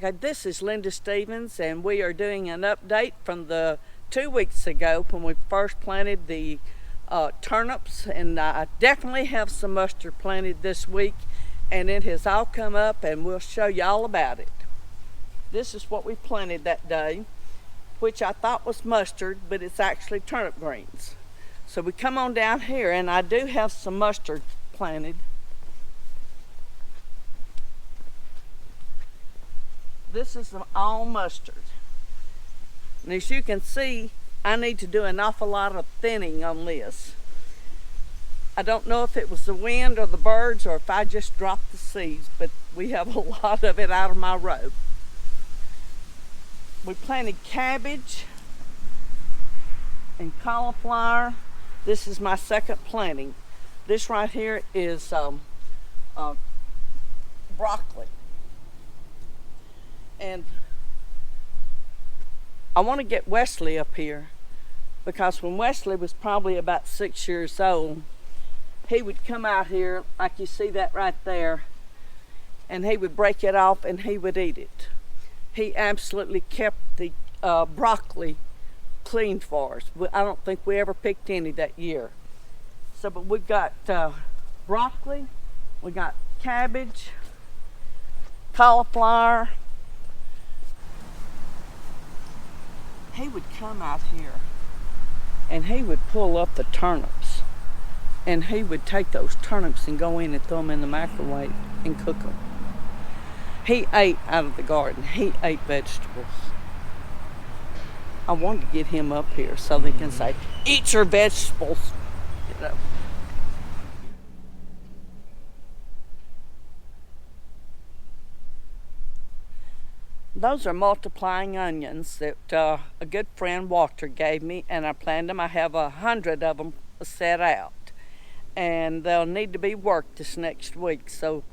Okay, this is Linda Stevens, and we are doing an update from the 2 weeks ago when we first planted the turnips, and I definitely have some mustard planted this week, and it has all come up, and we'll show you all about it. This is what we planted that day, which I thought was mustard, but it's actually turnip greens. So we come on down here, and I do have some mustard planted. This is all mustard. And as you can see, I need to do an awful lot of thinning on this. I don't know if it was the wind or the birds or if I just dropped the seeds, but we have a lot of it out of my row. We planted cabbage and cauliflower. This is my second planting. This right here is broccoli. And I want to get Wesley up here because when Wesley was probably about 6 years old, he would come out here like you see that right there, and he would break it off and he would eat it. He absolutely kept the broccoli clean for us. I don't think we ever picked any that year. So, but we got broccoli, we got cabbage, cauliflower. He would come out here and he would pull up the turnips, and he would take those turnips and go in and throw them in the microwave and cook them. He ate out of the garden. He ate vegetables. I wanted to get him up here so they can say, eat your vegetables, you know. Those are multiplying onions that a good friend Walter gave me, and I planted them. I have 100 of them set out, and they'll need to be worked this next week. So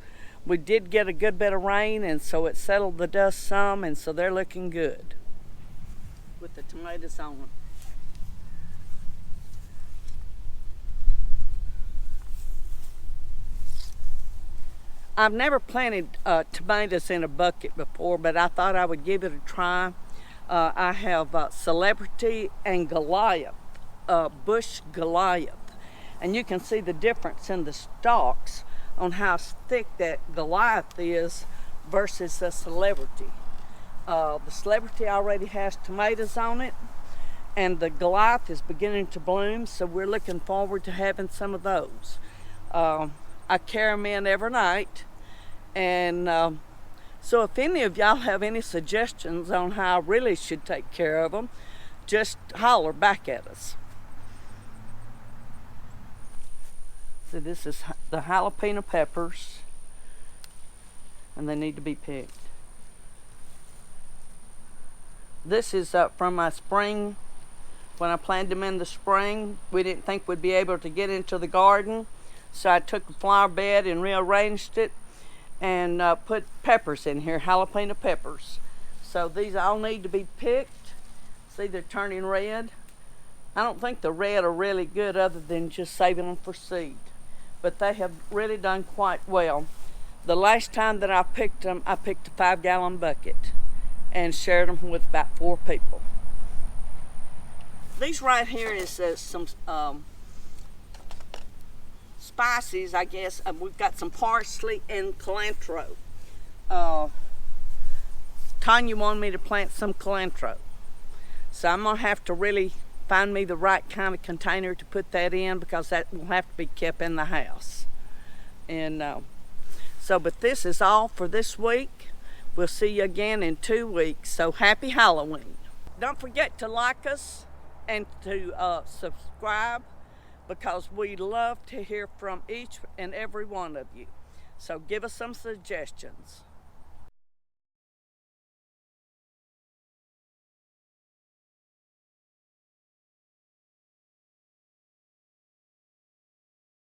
we did get a good bit of rain, and so it settled the dust some, and so they're looking good with the tomatoes on them. I've never planted tomatoes in a bucket before, but I thought I would give it a try. I have Celebrity and Goliath, Bush Goliath. And you can see the difference in the stalks on how thick that Goliath is versus the Celebrity. The Celebrity already has tomatoes on it, and the Goliath is beginning to bloom, so we're looking forward to having some of those. I carry them in every night, and so if any of y'all have any suggestions on how I really should take care of them, just holler back at us. So this is the jalapeno peppers, and they need to be picked. This is from my spring. When I planted them in the spring, we didn't think we'd be able to get into the garden, so I took a flower bed and rearranged it and put peppers in here, jalapeno peppers. So these all need to be picked. See, they're turning red. I don't think the red are really good other than just saving them for seed, but they have really done quite well. The last time that I picked them, I picked a 5-gallon bucket and shared them with about 4 people. These right here is some spices, I guess. We've got some parsley and cilantro. Tanya wanted me to plant some cilantro, so I'm gonna have to really find me the right kind of container to put that in, because that will have to be kept in the house. And but this is all for this week. We'll see you again in 2 weeks, so happy Halloween. Don't forget to like us and to subscribe, because we love to hear from each and every one of you. So give us some suggestions.